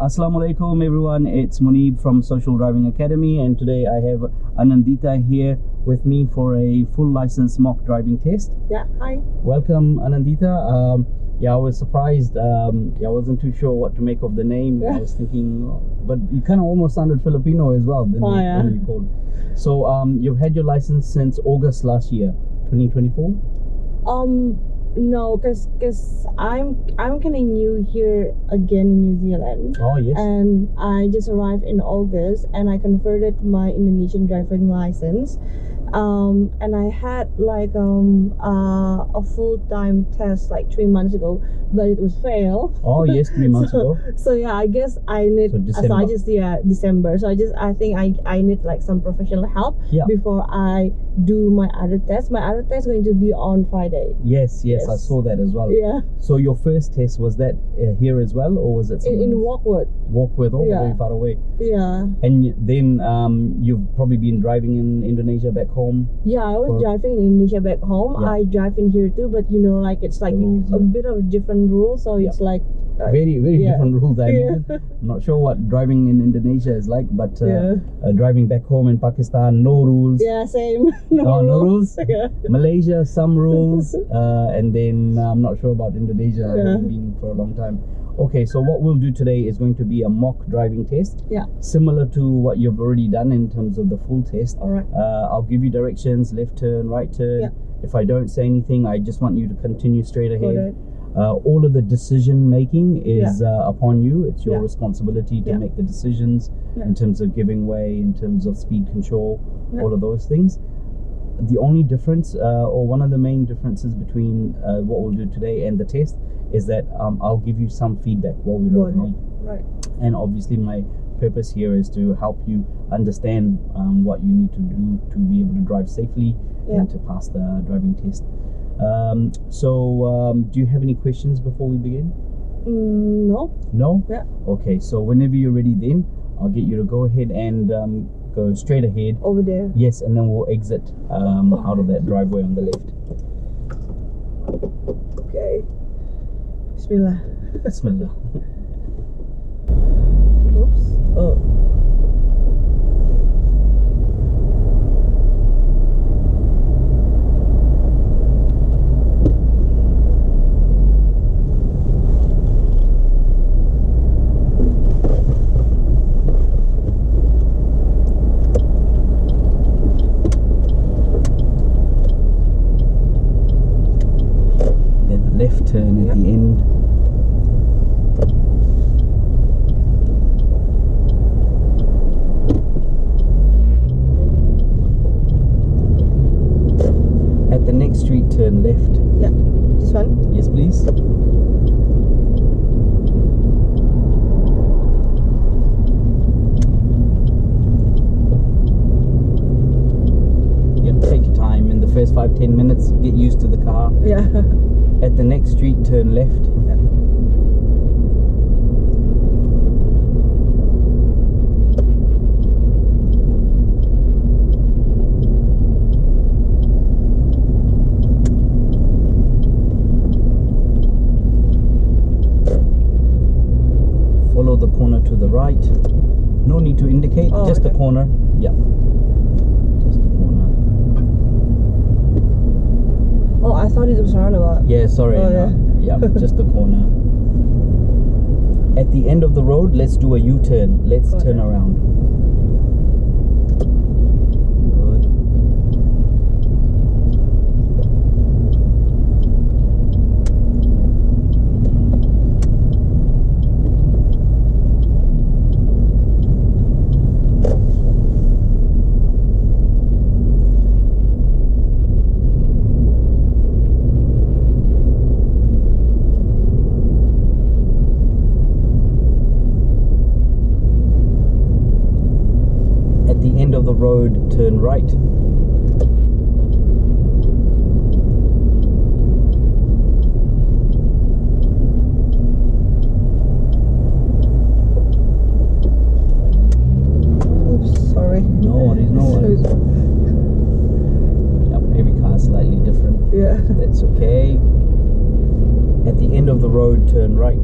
Assalamu alaikum everyone, it's Munib from Social Driving Academy, and today I have Anandita here with me for a full license mock driving test. Yeah, hi. Welcome Anandita. I was surprised. I wasn't too sure what to make of the name. I was thinking, but you kind of almost sounded Filipino as well when you called. So you've had your license since August last year, 2024? No, cause I'm kind of new here again in New Zealand. Oh yes. And I just arrived in August, and I converted my Indonesian driving license. And I had like a full-time test like 3 months ago, but it was failed. Oh yes, 3 months ago. So yeah, I guess I need. December. So I think I need like some professional help before I do my other test. My other test is going to be on Friday. Yes, I saw that as well. Yeah. So your first test, was that here as well, or was it in Warkworth? Warkworth, very far away. Yeah. And then you've probably been driving in Indonesia back home. Yeah, I was driving in Indonesia back home. I drive in here too, but like it's like a bit of different rules. So it's like very different rules. I'm not sure what driving in Indonesia is like, but driving back home in Pakistan, no rules. Yeah, same. No rules. Malaysia, some rules, and then I'm not sure about Indonesia. I haven't been for a long time. Okay, so what we'll do today is going to be a mock driving test. Yeah. Similar to what you've already done in terms of the full test. All right. I'll give you directions: left turn, right turn. Yeah. If I don't say anything, I just want you to continue straight ahead. All of the decision making is upon you. It's your responsibility to make the decisions in terms of giving way, in terms of speed control, all of those things. The only difference, or one of the main differences between what we'll do today and the test, is that I'll give you some feedback while we're driving. Right. And obviously my purpose here is to help you understand what you need to do to be able to drive safely and to pass the driving test. Do you have any questions before we begin? No. No? Yeah. Okay, so whenever you're ready then, I'll get you to go ahead and go straight ahead. Over there? Yes, and then we'll exit out of that driveway on the left. Okay. Bismillah. Bismillah. Oops. Oh. Left turn at the end. At the next street, turn left. Yeah, this one? Yes, please. Take your time. In the first 5-10 minutes, get used to the car. Yeah. At the next street, turn left. Follow the corner to the right. No need to indicate, just the corner. Yeah. Just the corner. Oh, I thought it was roundabout. Yeah, sorry. Just the corner. At the end of the road, let's do a U-turn. Let's turn around. Good. Of the road, turn right. Oops, sorry. No worries, no worries. Every car is slightly different. Yeah. That's okay. At the end of the road, turn right.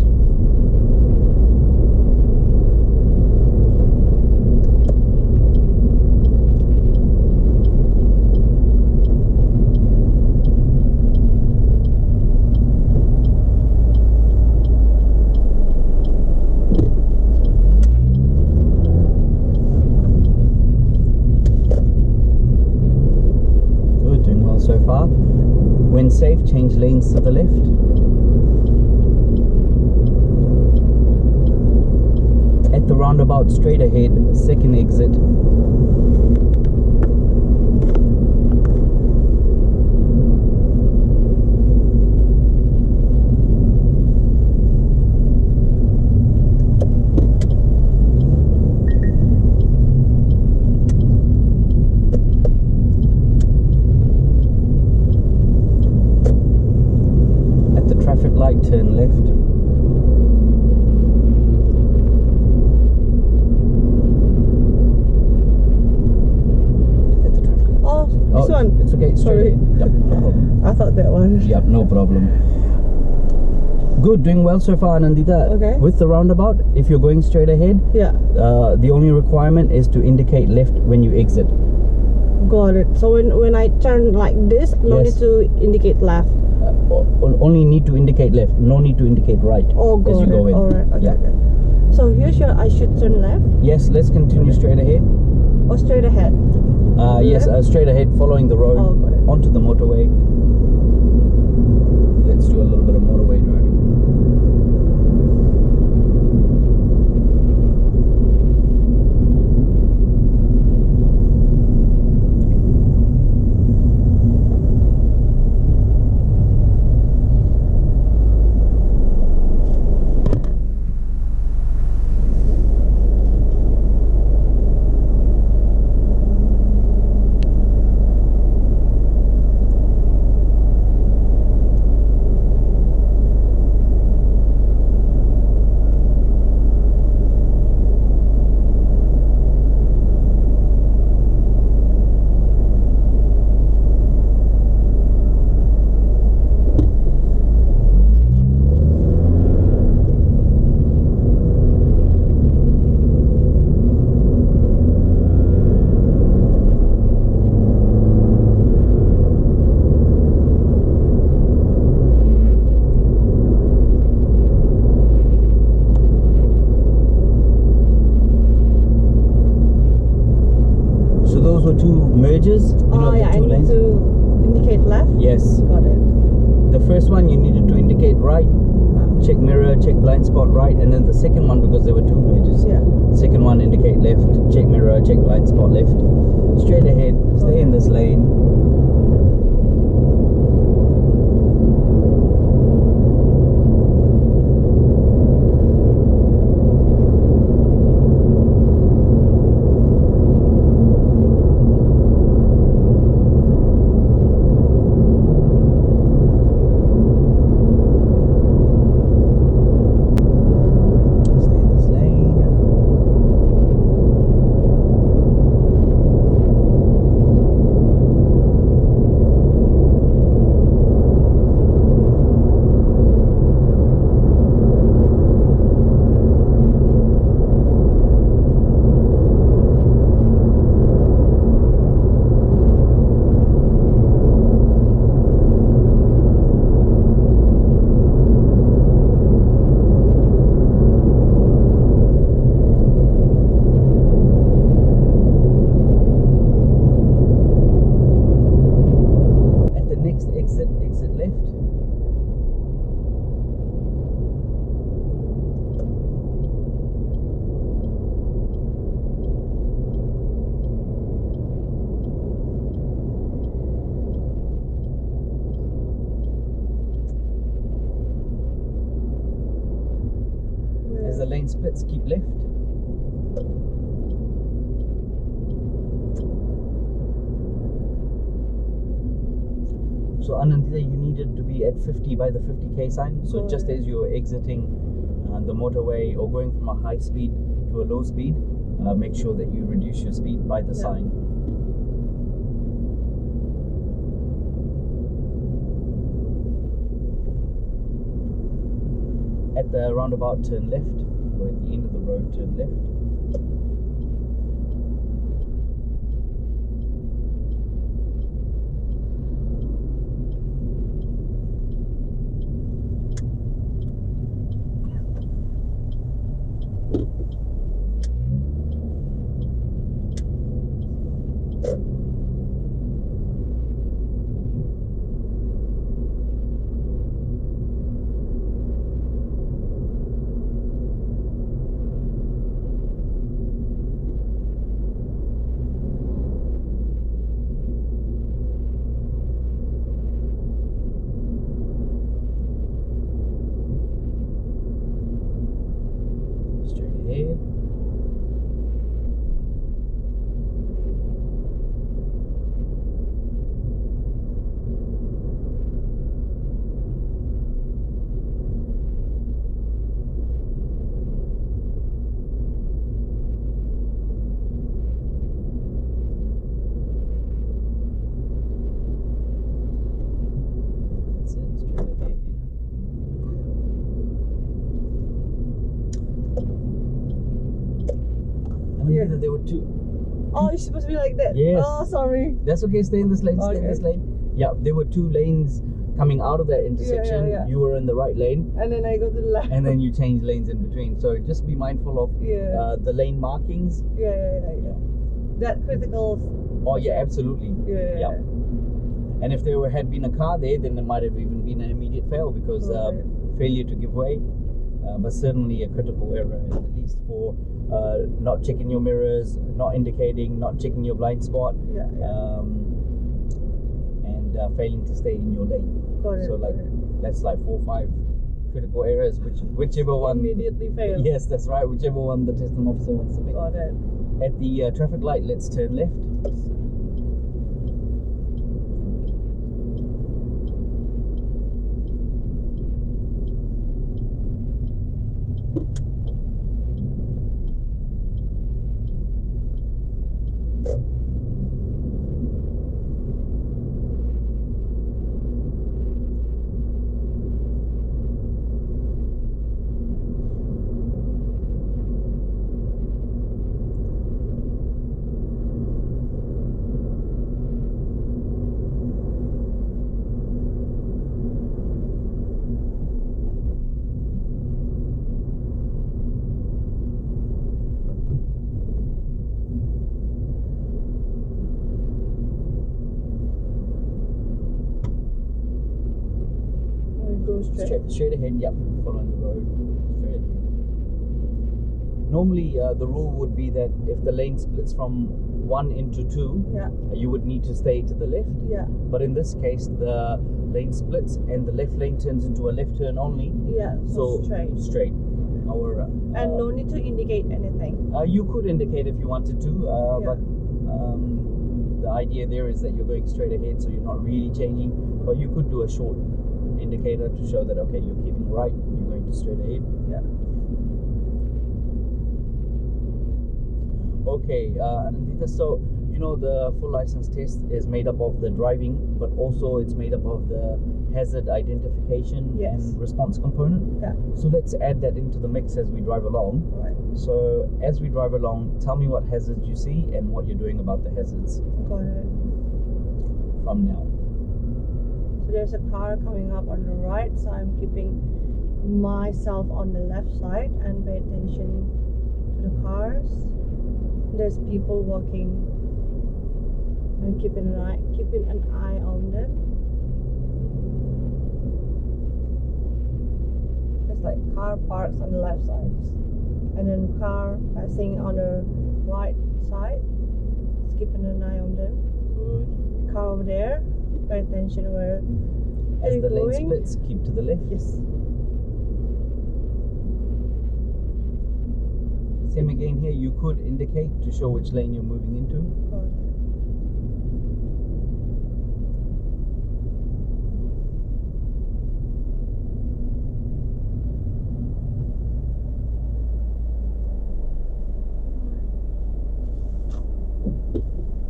change lanes to the left. At the roundabout straight ahead, second exit. At the traffic light, turn left. This one? It's okay, Sorry. Yep, no problem. I thought that one. Yep, no problem. Good, doing well so far, Anandita. Okay. With the roundabout, if you're going straight ahead, Yeah. The only requirement is to indicate left when you exit. Got it. So when I turn like this, no Yes. need to indicate left. Only need to indicate left, no need to indicate right Oh, got as you it. go in. Alright, okay, Yeah. okay. So here I should turn left Yes, let's continue straight ahead. or straight ahead? Yes, Left? straight ahead, following the road, Oh, got it. onto the motorway. Let's do a little bit of motorway driving. Those were two merges. Yeah, the I two need lanes. to indicate left. Yes. Got it. The first one you needed to indicate right, check mirror, check blind spot right, and then the second one, because there were two merges. Yeah. Second one, indicate left, check mirror, check blind spot left. Straight ahead, stay in this lane. As the lane splits, keep left. So Anandita, you needed to be at 50 by the 50k sign. So just as you're exiting the motorway or going from a high speed to a low speed, make sure that you reduce your speed by the sign. At the roundabout, turn left, or at the end of the road, turn left. Anandita, there were two. Oh, you're supposed to be like that. Yes. Oh, sorry. That's okay. Stay in this lane. Stay in Okay. this lane. Yeah, there were two lanes coming out of that intersection. Yeah. You were in the right lane, And then I go to the left. and then you change lanes in between. So just be mindful of the lane markings. Yeah. That critical. Oh yeah, absolutely. Yeah. And if there had been a car there, then there might have even been an immediate fail because failure to give way. But certainly a critical error, at least for not checking your mirrors, not indicating, not checking your blind spot, and failing to stay in your lane. Got it. So that's like 4 or 5 critical errors, whichever one immediately fail. Yes, that's right. Whichever one the testing officer wants to make. Got it. At the traffic light, let's turn left. Go Straight ahead, yep. Following the road, straight ahead. Normally, the rule would be that if the lane splits from 1 into 2, you would need to stay to the left. Yeah. But in this case, the lane splits and the left lane turns into a left turn only. Yeah. So straight. And no need to indicate anything. You could indicate if you wanted to, but the idea there is that you're going straight ahead, so you're not really changing. But you could do a short indicator to show that okay, you're keeping right, you're going to straight ahead. Okay, Anandita, so you know the full license test is made up of the driving, but also it's made up of the hazard identification and response component. So let's add that into the mix as we drive along. Right. So as we drive along, tell me what hazards you see and what you're doing about the hazards. Got it. From now. So there's a car coming up on the right, so I'm keeping myself on the left side and pay attention to the cars. There's people walking and keeping an eye on them. There's like car parks on the left side, and then car passing on the right side. Just keeping an eye on them. Good. Car over there. Pay attention where as the going. lane splits, keep to the left. Yes. Same again here, you could indicate to show which lane you're moving into.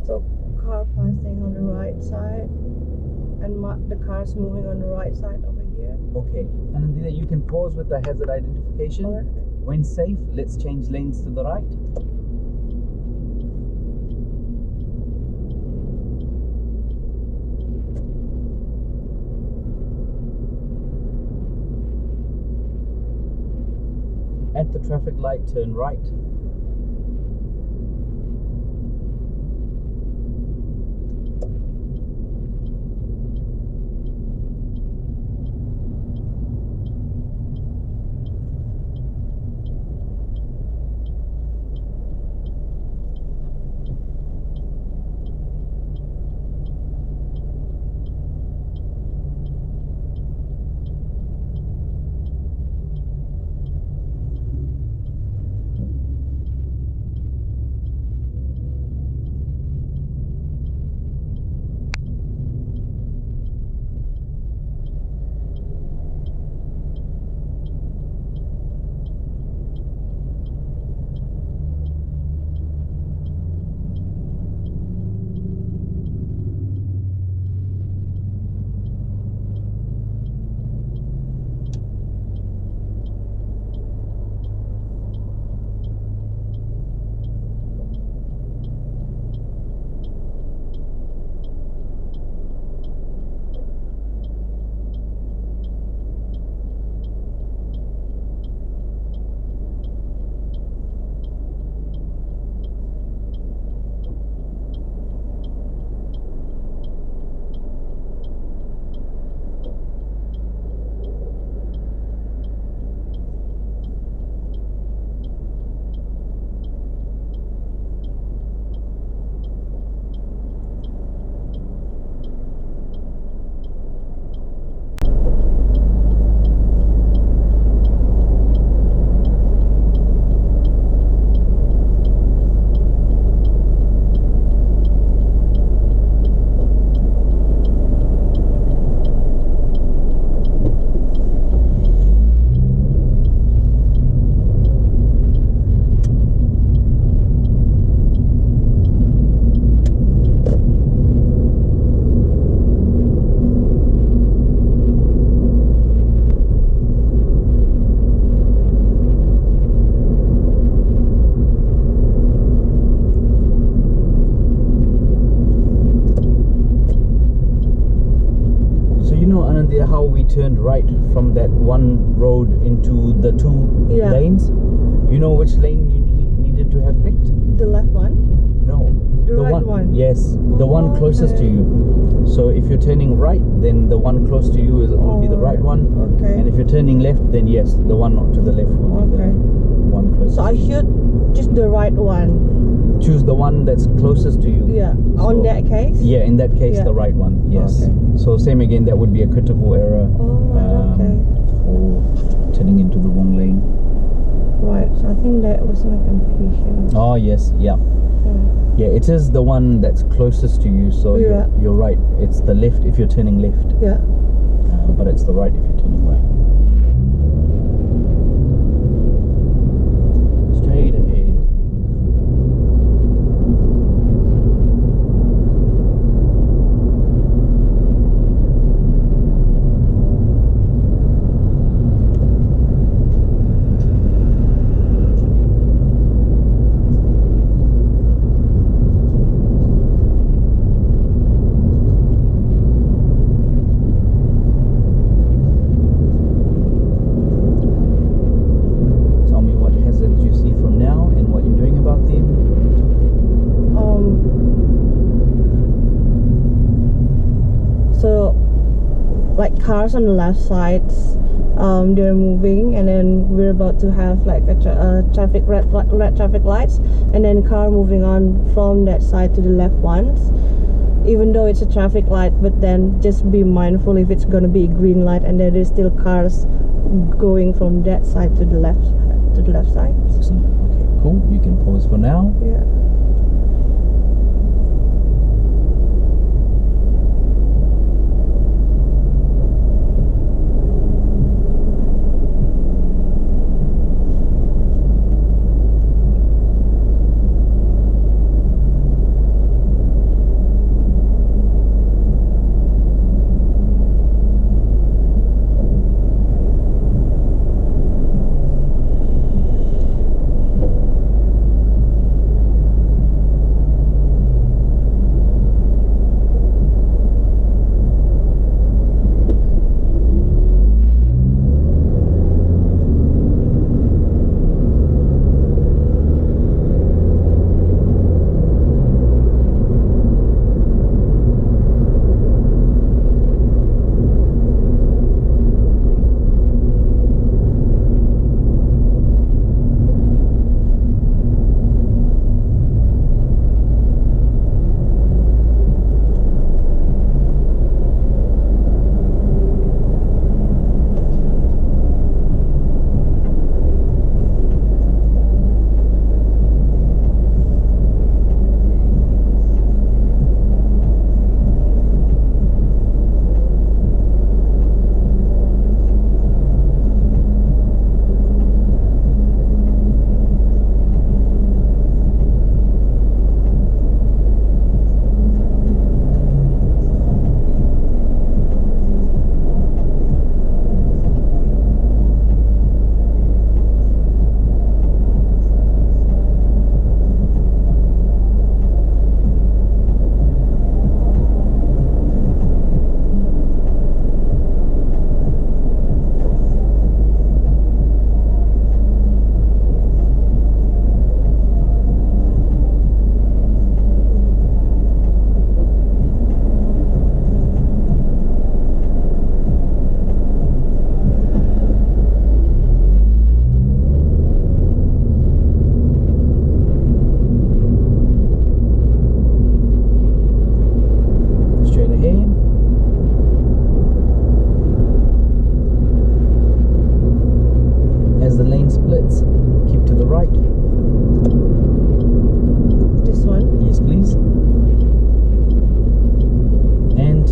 So car passing on the right side, and the car's moving on the right side over here. Okay, and then you can pause with the hazard identification. Alright. When safe, let's change lanes to the right. At the traffic light, turn right. how we turned right from that one road into the two lanes? You know which lane you needed to have picked? The left one? No. The right one? Yes, the one closest to you. So if you're turning right, then the one close to you will be the right one. Okay. And if you're turning left, then yes, the one to the left will be the one closest. So I should choose the right one? Choose the one that's closest to you. Yeah. So, on that case? Yeah, in that case, the right one. Yes. Okay. So same again, that would be a critical error. Or turning into the wrong lane. Right. So I think that was my confusion. Oh yes. Yeah. Yeah, it is the one that's closest to you, so you're right. It's the left if you're turning left. Yeah. But it's the right if you're turning right. Straight ahead. Like cars on the left side, they're moving, and then we're about to have like a traffic red traffic lights, and then car moving on from that side to the left ones, even though it's a traffic light. But then just be mindful if it's gonna be a green light and there is still cars going from that side to the left side. Excellent. Okay, cool. You can pause for now. Yeah.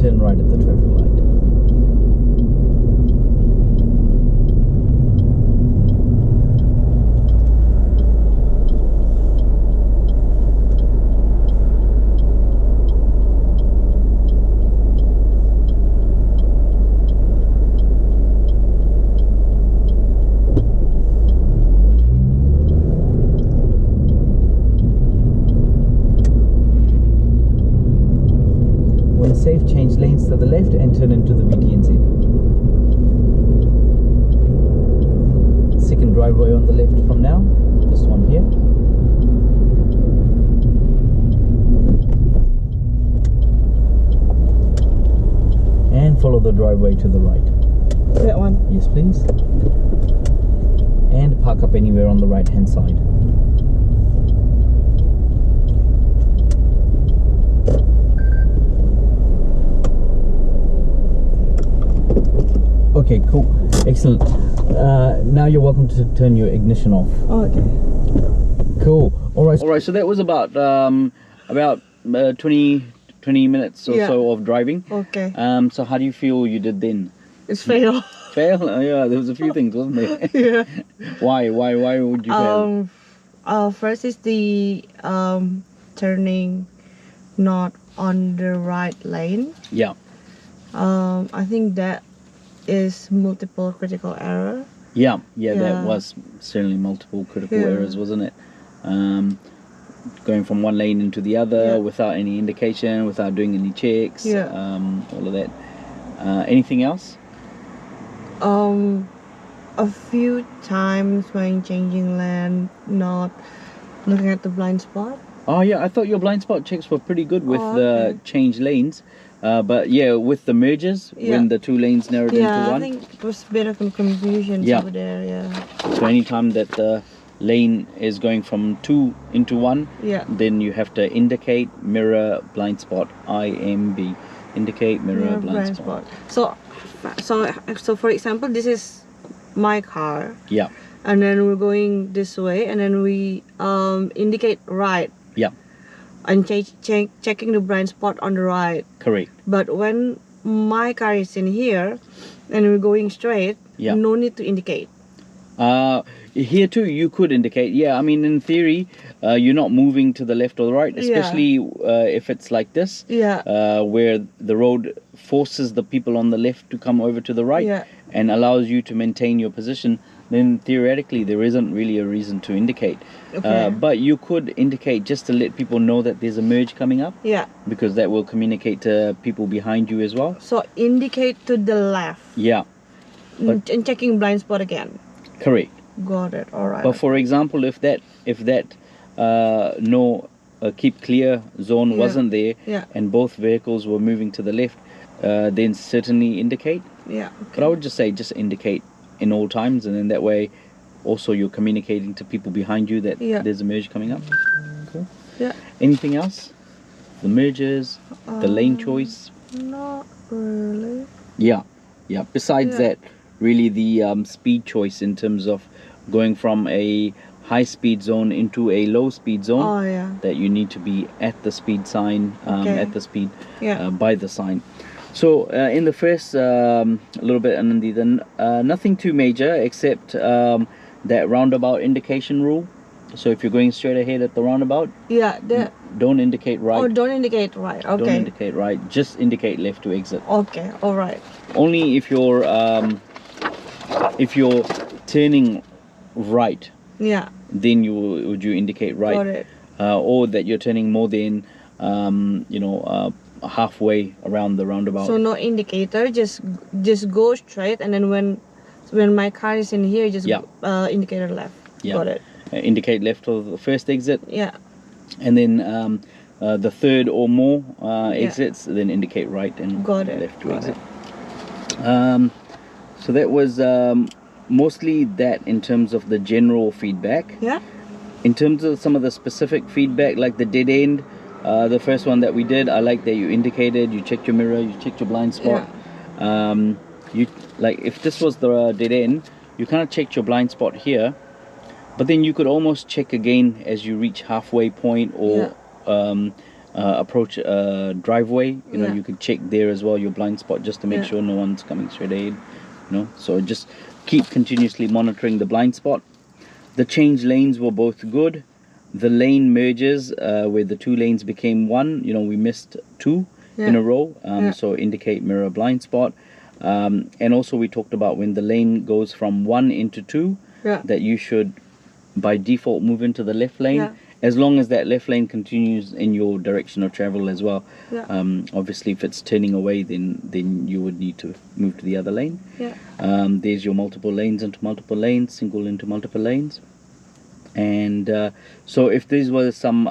turn right at the traffic light. Safe, change lanes to the left and turn into the VTNZ. driveway on the left from now. This one here. And follow the driveway to the right. That one? Yes, please. And park up anywhere on the right hand side. Okay, cool. Excellent. Now you're welcome to turn your ignition off. Oh, okay. Cool. Alright, so that was about 20 minutes or so of driving. Okay. So how do you feel you did then? It's fail. Fail? Yeah, there was a few things, wasn't there? Yeah. Why would you fail? First is the turning not on the right lane. Yeah. I think that is multiple critical error. Yeah, that was certainly multiple critical errors, wasn't it? Going from one lane into the other without any indication, without doing any checks, all of that. Anything else? A few times when changing lane, not looking at the blind spot. Oh yeah, I thought your blind spot checks were pretty good with the change lanes. But yeah, with the mergers, when the two lanes narrowed into one. I think it was a bit of confusion over there, So anytime that the lane is going from 2 into 1, then you have to indicate, mirror, blind spot, IMB. Indicate, mirror, blind spot. So for example, this is my car. Yeah. And then we're going this way, and then we indicate right. Yeah. And checking the blind spot on the right. Correct. But when my car is in here and we're going straight, no need to indicate. Here too you could indicate. I mean, in theory, you're not moving to the left or the right, especially if it's like this, where the road forces the people on the left to come over to the right and allows you to maintain your position. Then theoretically there isn't really a reason to indicate. But you could indicate just to let people know that there's a merge coming up. Because that will communicate to people behind you as well. So indicate to the left. And checking blind spot again. Correct. Got it. All right. But for example, if that keep clear zone wasn't there and both vehicles were moving to the left, then certainly indicate. But I would just say just indicate in all times, and then that way also you're communicating to people behind you that there's a merge coming up. Cool. Anything else? The mergers, the lane choice? Not really. Besides that, really the speed choice in terms of going from a high speed zone into a low speed zone, that you need to be at the speed sign, at the speed by the sign. So in the first little bit, Anandita, nothing too major except that roundabout indication rule. So if you're going straight ahead at the roundabout, don't indicate right. Oh, don't indicate right. Okay. Don't indicate right. Just indicate left to exit. Okay. All right. Only if you're turning right, then would you indicate right. Got it. Or that you're turning more than halfway around the roundabout. So no indicator, just go straight, and then when my car is in here, just indicator left. Got it. Indicate left of the first exit. And then the third or more exits, then indicate right and left to exit. So that was mostly that in terms of the general feedback. In terms of some of the specific feedback, like the dead end, the first one that we did, I like that you indicated, you checked your mirror, you checked your blind spot. You like, if this was the dead end, you kind of checked your blind spot here, but then you could almost check again as you reach halfway point or approach a driveway. You could check there as well your blind spot, just to make sure no one's coming straight ahead. So just keep continuously monitoring the blind spot. The change lanes were both good. The lane merges where the two lanes became one, we missed 2 in a row, so indicate, mirror, blind spot. And also we talked about when the lane goes from 1 into 2, that you should by default move into the left lane, as long as that left lane continues in your direction of travel as well. Obviously, if it's turning away, then you would need to move to the other lane. There's your multiple lanes into multiple lanes, single into multiple lanes. And so if these were some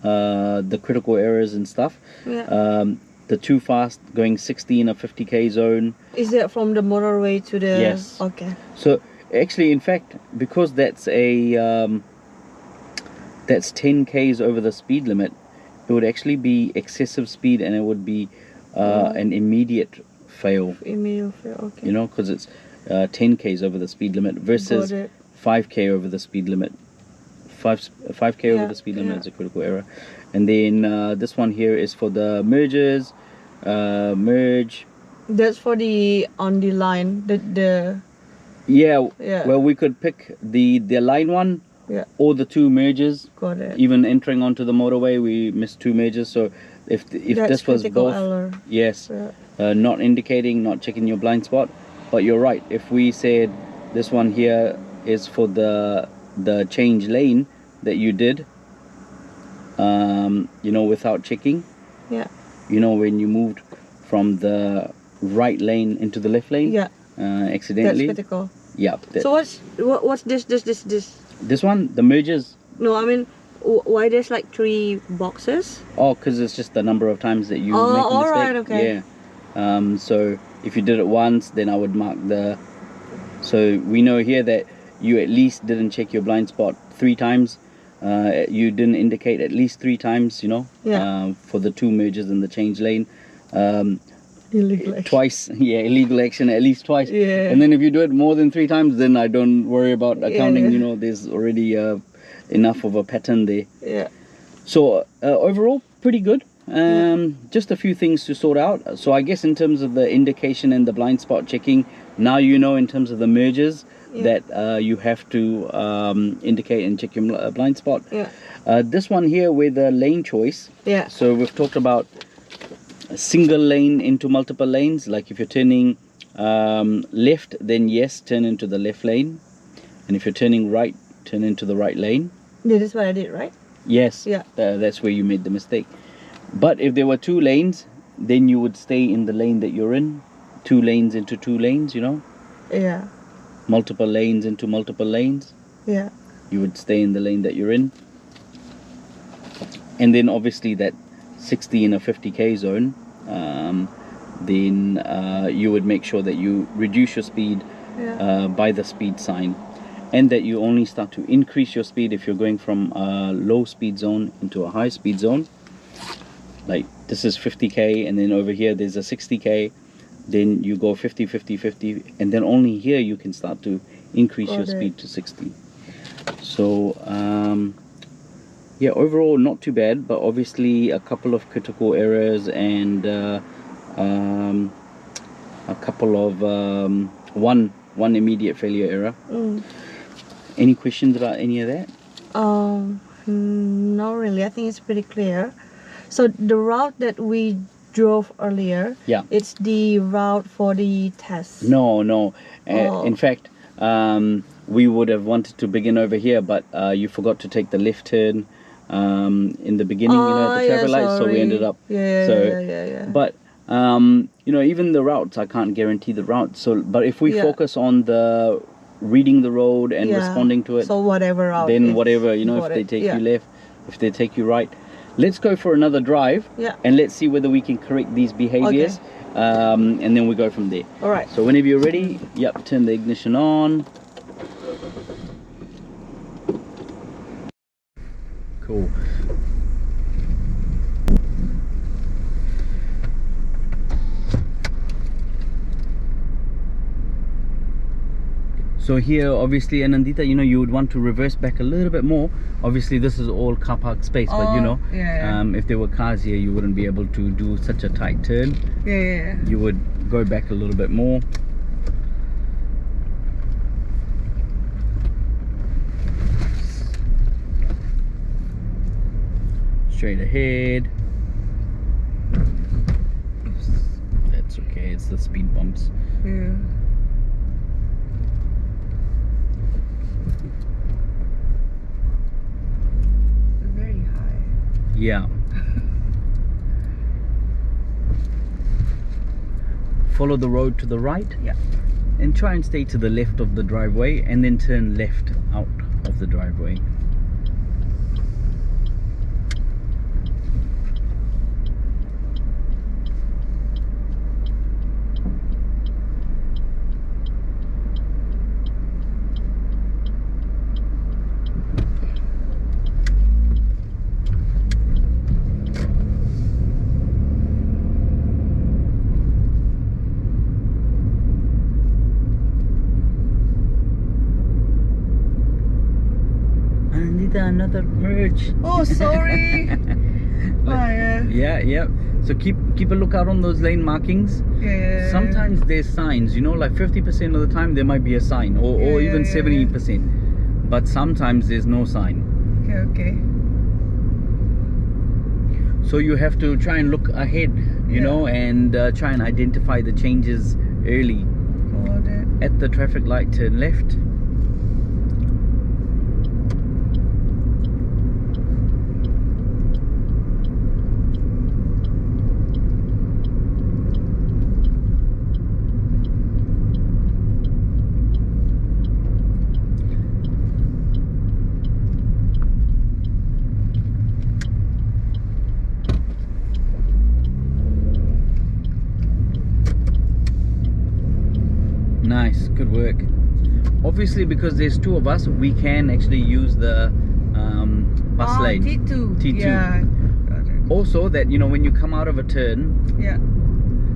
the critical errors and stuff, the too fast going 60 in a 50k zone. Is that from the motorway to the... Yes. Okay. So actually, in fact, because that's a that's 10 k's over the speed limit, it would actually be excessive speed, and it would be an immediate fail. Immediate fail, okay. You know, because it's 10 k's over the speed limit versus 5k over the speed limit. 5k over the speed limit is a critical error. And then this one here is for the mergers. Merge. That's for the on the line. Well, we could pick the line one. Or the two mergers. Got it. Even entering onto the motorway, we missed two mergers. So if this was both, not indicating, not checking your blind spot. But you're right. If we said this one here is for the change lane that you did, you know, without checking. You know, when you moved from the right lane into the left lane. Accidentally. That's critical. So what's this? This one, the mergers. No, I mean, why there's like 3 boxes? Oh, because it's just the number of times that you make a mistake. Alright, okay. So if you did it once, then I would mark the... So we know here that you at least didn't check your blind spot 3 times. You didn't indicate at least 3 times, you know, for the 2 mergers in the change lane. Illegal action. Twice, illegal action at least twice. And then if you do it more than 3 times, then I don't worry about accounting. You know, there's already enough of a pattern there. So overall, pretty good. Just a few things to sort out. So I guess in terms of the indication and the blind spot checking, now you know in terms of the mergers that you have to indicate and check your blind spot. This one here with the lane choice. So we've talked about a single lane into multiple lanes. Like if you're turning left, then yes, turn into the left lane. And if you're turning right, turn into the right lane. This is what I did, right? Yes. That's where you made the mistake. But if there were 2 lanes, then you would stay in the lane that you're in. 2 lanes into 2 lanes, you know? Multiple lanes into multiple lanes. You would stay in the lane that you're in. And then obviously that 60 in a 50k zone, then you would make sure that you reduce your speed by the speed sign, and that you only start to increase your speed if you're going from a low speed zone into a high speed zone. Like this is 50k, and then over here there's a 60k, then you go 50 50 50, and then only here you can start to increase your speed to 60. So yeah, overall not too bad, but obviously a couple of critical errors and a couple of one immediate failure error. Any questions about any of that? No, really. I think it's pretty clear. So the route that we drove earlier, it's the route for the test. No. In fact, we would have wanted to begin over here, but you forgot to take the left turn in the beginning, you know, at the traffic lights, so we ended up but you know, even the routes, I can't guarantee the route. So but if we focus on the reading the road and responding to it, so whatever route, then whatever, you know, if they take you left, if they take you right, let's go for another drive and let's see whether we can correct these behaviors. And then we go from there. Alright, so whenever you're ready, turn the ignition on. Cool. So here, obviously, Anandita, you know, you would want to reverse back a little bit more. Obviously, this is all car park space, but you know, if there were cars here, you wouldn't be able to do such a tight turn. You would go back a little bit more. Straight ahead. That's okay, it's the speed bumps. Yeah. Follow the road to the right. Yeah. And try and stay to the left of the driveway, and then turn left out of the driveway. Anandita, another merge. Oh, sorry. Yeah. So keep a lookout on those lane markings. Yeah. Sometimes there's signs, you know, like 50% of the time there might be a sign, or even 70%. But sometimes there's no sign. Okay. So you have to try and look ahead, you know, and try and identify the changes early. Got it. At the traffic light, turn left. Nice, good work. Obviously, because there's two of us, we can actually use the bus lane. T2. T2. Yeah. Got it. Also, that, you know, when you come out of a turn, Yeah.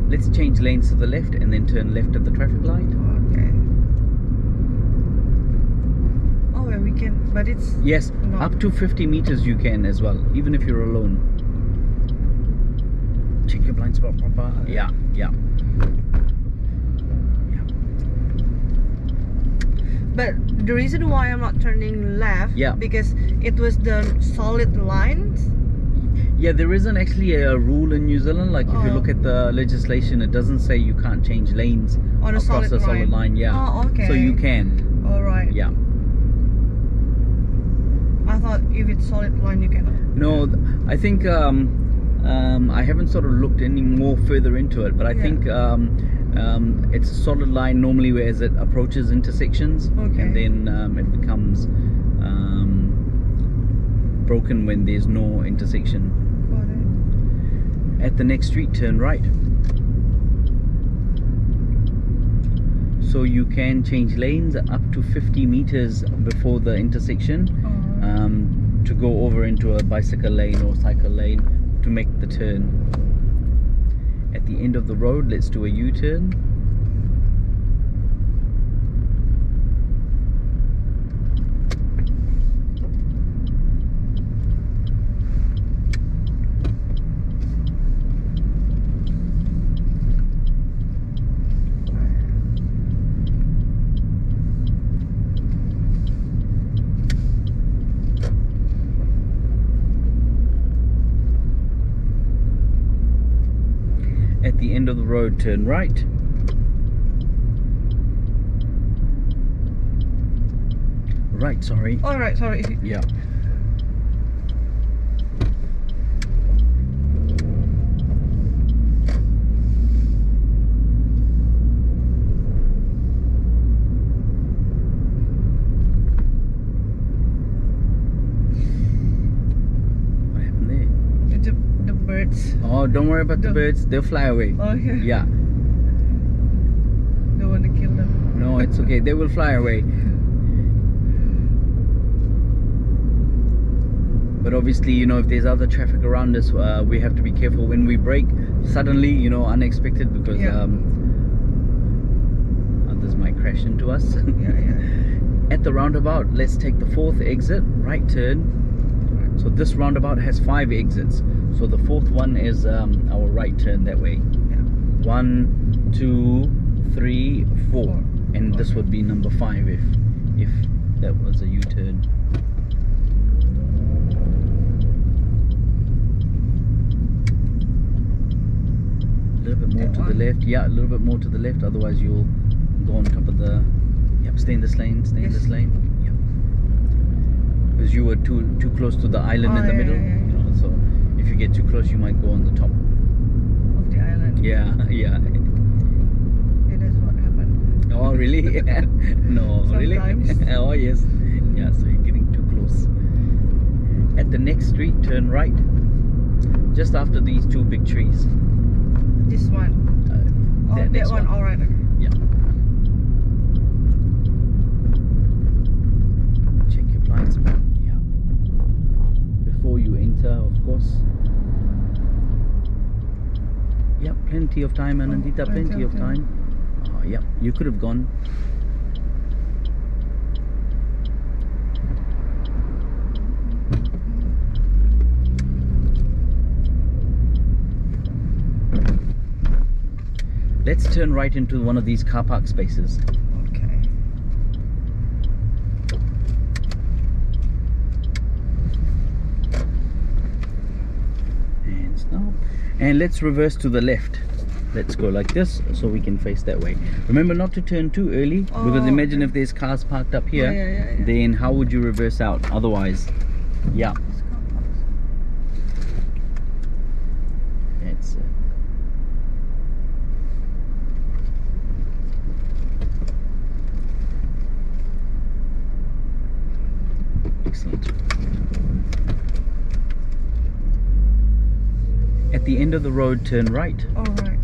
let's change lanes to the left and then turn left at the traffic light. Okay. Oh, yeah, we can, but it's Yes, not. up to 50 meters you can as well, even if you're alone. Check your blind spot proper. Yeah. But the reason why I'm not turning left, because it was the solid lines. Yeah, there isn't actually a rule in New Zealand. Like if you look at the legislation, it doesn't say you can't change lanes On a across a solid line. Yeah. Oh, okay. So you can. All right. Yeah. I thought if it's solid line, you cannot. No, I think I haven't sort of looked any more further into it, but I think it's a solid line normally as it approaches intersections, and then it becomes broken when there's no intersection. Got it. At the next street, turn right. So you can change lanes up to 50 meters before the intersection to go over into a bicycle lane or cycle lane to make the turn. At the end of the road, let's do a U-turn. At the end of the road, turn right. Right, sorry. All right, sorry. Yeah. What happened there? The birds. Oh, don't worry about the birds. They'll fly away. Okay. Yeah. Don't want to kill them. No, it's okay. They will fly away. But obviously, you know, if there's other traffic around us, we have to be careful when we brake suddenly, you know, unexpected, because others might crash into us. At the roundabout, let's take the fourth exit, right turn. So this roundabout has 5 exits. So the fourth one is our right turn that way. 1, 2, 3, 4. And this would be number 5 if that was a U-turn. A little bit more to the left. Yeah, a little bit more to the left. Otherwise you'll go on top of the... Yep, stay in this lane. Stay in this lane. Yep. Because you were too close to the island in the middle. You know, so get too close, you might go on the top of the island. Yeah. It is what happened. Oh really? No, really? Oh yes. Yeah, so you're getting too close. At the next street, turn right. Just after these two big trees. This one. That one. All right. Okay. Yeah. Check your blind spot. Yeah. Before you enter, of course. Yeah, plenty of time, Anandita. Plenty of time. Oh, yeah. You could have gone. Let's turn right into one of these car park spaces. Okay. And stop. And let's reverse to the left. Let's go like this so we can face that way. Remember not to turn too early, because imagine if there's cars parked up here, then how would you reverse out otherwise? Yeah. That's it. Excellent. At the end of the road, turn right. Alright.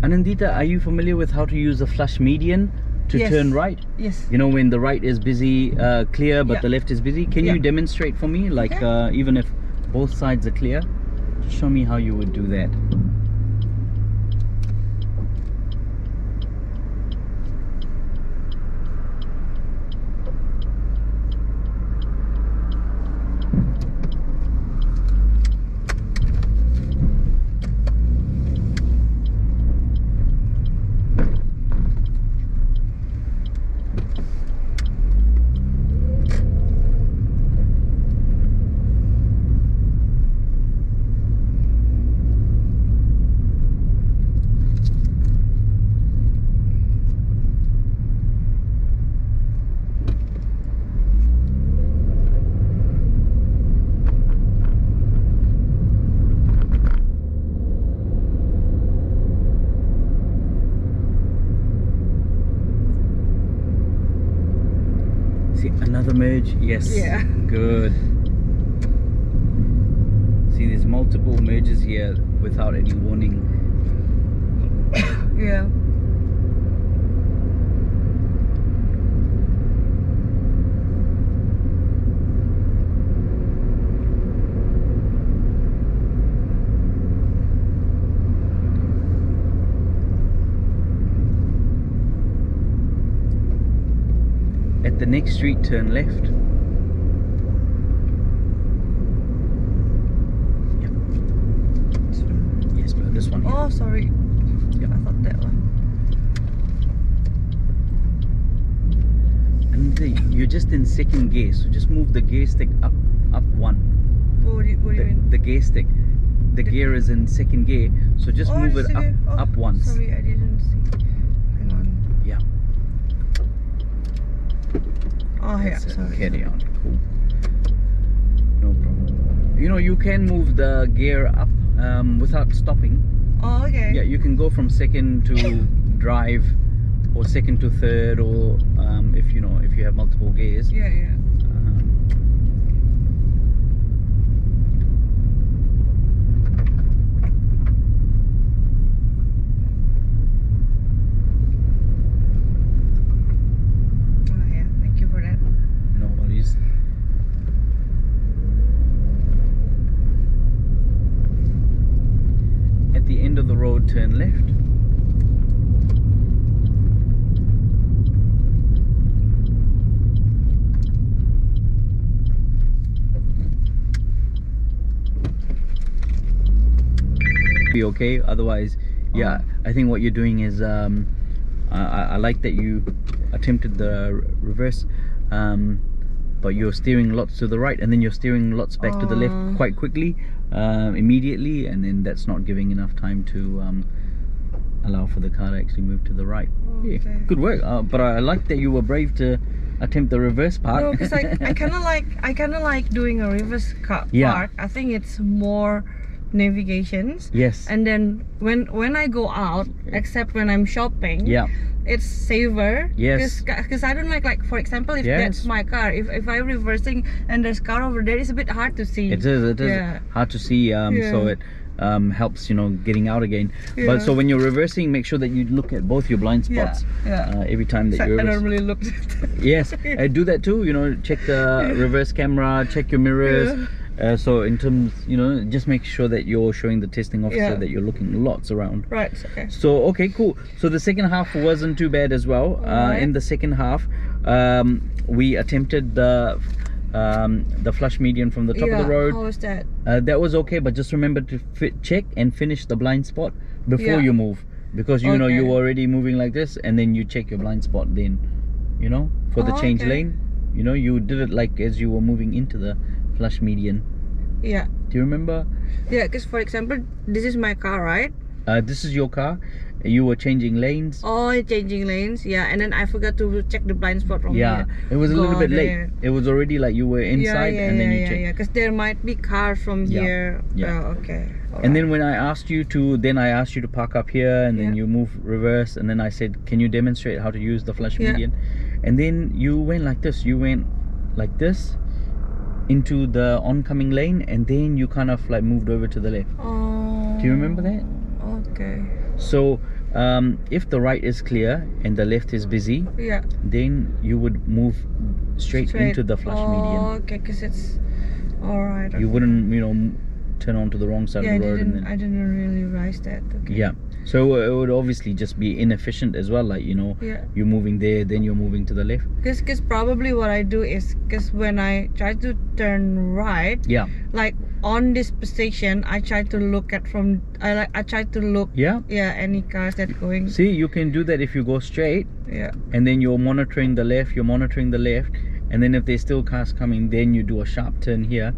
Anandita, are you familiar with how to use a flush median to turn right? Yes. You know, when the right is busy, clear, but the left is busy. Can you demonstrate for me? Like, even if both sides are clear, just show me how you would do that. Another merge, yes. Yeah. Good. See, there's multiple merges here without any warning. Yeah. At the next street, turn left. Yep. Yes, but this one here. Oh, sorry. Yep. I thought that one. And you're just in second gear, so just move the gear stick up one. What do you mean? The gear stick. The gear is in second gear, so just move it up once. Sorry, I didn't see. Hang on. Yeah. Oh yeah, sorry. Carry on. Cool. No problem. You know, you can move the gear up without stopping. Oh, okay. Yeah, you can go from second to drive, or second to third, or if you know, if you have multiple gears. Yeah, yeah. Of the road, turn left. Be okay, otherwise yeah, I think what you're doing is I like that you attempted the reverse, but you're steering lots to the right and then you're steering lots back to the left quite quickly, immediately, and then that's not giving enough time to allow for the car to actually move to the right. Okay. Yeah, good work. But I like that you were brave to attempt the reverse park. No, because I kind of like doing a reverse park. I think it's more navigations. Yes. And then when I go out, except when I'm shopping, it's safer. Yes. Because I don't like for example, if that's my car, if I'm reversing and there's car over there, it's a bit hard to see. It is hard to see. So it helps, you know, getting out again. But so when you're reversing, make sure that you look at both your blind spots every time that you reverse. I normally look at yes, I do that too, you know, check the reverse camera, check your mirrors. So in terms, you know, just make sure that you're showing the testing officer that you're looking lots around. Right, okay. So, okay, cool. So the second half wasn't too bad as well. In the second half, we attempted the flush median from the top of the road. How was that? That was okay, but just remember to check and finish the blind spot before you move, because you know you're already moving like this, and then you check your blind spot then, you know, for the change lane. You know, you did it like as you were moving into the flush median. Do you remember? Because for example, this is my car, right? This is your car. You were changing lanes. Oh, changing lanes, and then I forgot to check the blind spot from here. It was a little bit late. It was already like you were inside, and then you checked. Because there might be cars from here. Oh, okay. And then when I asked you to, park up here, and then you move reverse, and then I said, can you demonstrate how to use the flush median? And then you went like this. You went like this into the oncoming lane, and then you kind of like moved over to the left. Do you remember that? Okay. So if the right is clear and the left is busy, then you would move straight into the flush median. Okay, because it's alright. You wouldn't, you know, turn onto the wrong side of the road. I didn't really realize that. Okay. So it would obviously just be inefficient as well, like, you know, you're moving there, then you're moving to the left. Because probably what I do is, because when I try to turn right, like on this position, I try to look at I try to look any cars that going. See, you can do that if you go straight, and then you're monitoring the left, and then if there's still cars coming, then you do a sharp turn here.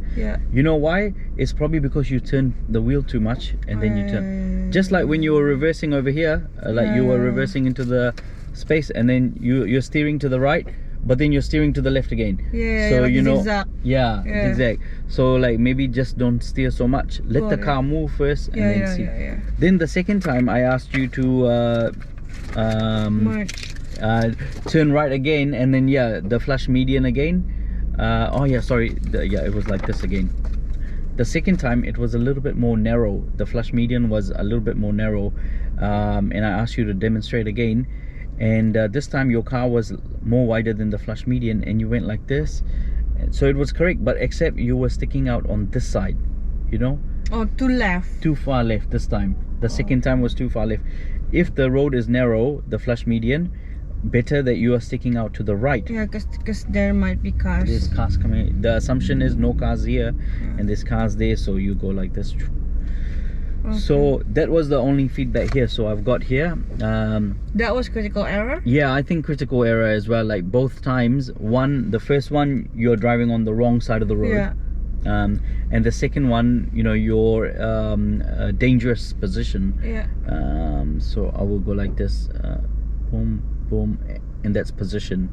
You know why? It's probably because you turn the wheel too much, and then you turn. Just like when you were reversing over here, like you were reversing into the space, and then you're steering to the right, but then you're steering to the left again. So like you know, zigzag. Zigzag. So like maybe just don't steer so much. Let the car move first, and then see. Then the second time I asked you to turn right again, and then the flush median again. It was like this again. The second time it was a little bit more narrow. The flush median was a little bit more narrow, and I asked you to demonstrate again, and this time your car was more wider than the flush median, and you went like this. So it was correct, but except you were sticking out on this side, you know. Too far left this time. The second time was too far left. If the road is narrow, the flush median, better that you are sticking out to the right. Because there might be cars. There's cars coming. The assumption is no cars here, and there's cars there, so you go like this. So that was the only feedback here. So I've got here. That was critical error? Yeah, I think critical error as well. Like both times. The first one, you're driving on the wrong side of the road. And the second one, you know, your dangerous position. So I will go like this. Boom, boom, and that's position.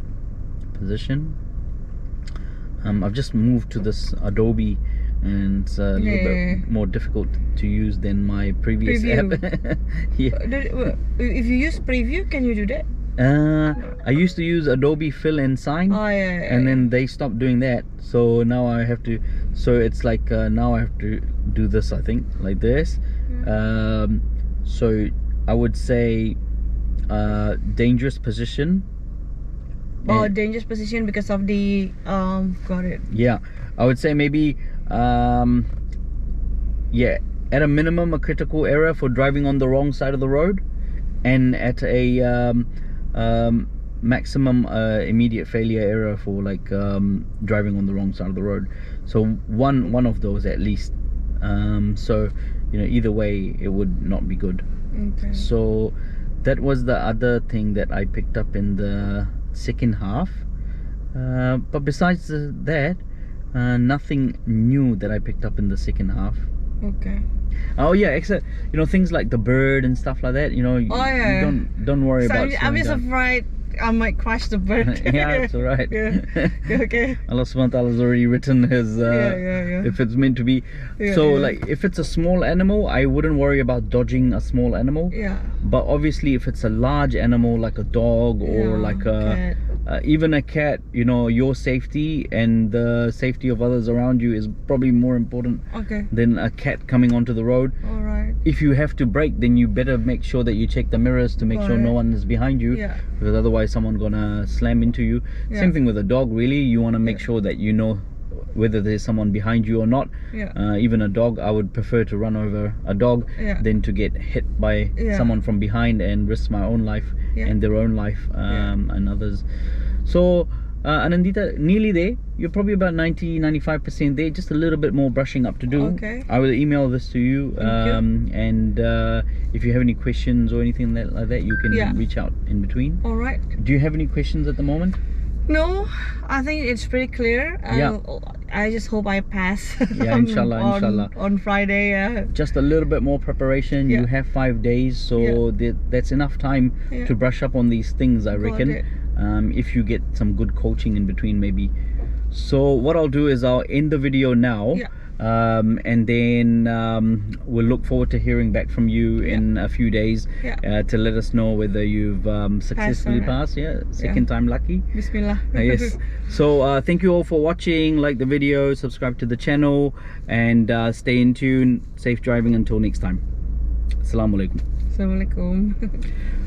I've just moved to this Adobe, and it's a little bit more difficult to use than my previous app. If you use preview, can you do that? I used to use Adobe Fill and Sign, and then they stopped doing that, so now I have to. So it's like now I have to do this, I think, like this. So I would say dangerous position. Dangerous position because of the got it. I would say maybe at a minimum a critical error for driving on the wrong side of the road, and at a maximum immediate failure error for like driving on the wrong side of the road. So one of those at least. So you know, either way it would not be good. So that was the other thing that I picked up in the second half, but besides that, nothing new that I picked up in the second half. Except, you know, things like the bird and stuff like that, you know. You don't worry about. I'm just afraid I might crash the bird. Yeah, it's alright. Yeah. Okay. Allah subhanahu wa ta'ala has already written his if it's meant to be. So like if it's a small animal, I wouldn't worry about dodging a small animal. Yeah. But obviously if it's a large animal like a dog or like a even a cat, you know, your safety and the safety of others around you is probably more important than a cat coming onto the road. Alright. If you have to brake, then you better make sure that you check the mirrors to make sure no one is behind you, because otherwise someone gonna slam into you. Same thing with a dog, really. You want to make sure that you know whether there's someone behind you or not. Even a dog, I would prefer to run over a dog than to get hit by someone from behind and risk my own life and their own life and others. So Anandita, nearly there. You're probably about 90-95% there. Just a little bit more brushing up to do. I will email this to you, and if you have any questions or anything like that, you can reach out in between. Alright. Do you have any questions at the moment? No, I think it's pretty clear. I just hope I pass. Yeah, inshallah, inshallah. On Friday. Just a little bit more preparation. You have 5 days, so that's enough time to brush up on these things, I reckon. If you get some good coaching in between, maybe. So what I'll do is I'll end the video now. And then we'll look forward to hearing back from you in a few days to let us know whether you've successfully passed. Second time lucky. Bismillah. Yes. So thank you all for watching. Like the video, subscribe to the channel, and stay in tune. Safe driving until next time. Assalamu alaikum. Assalamualaikum.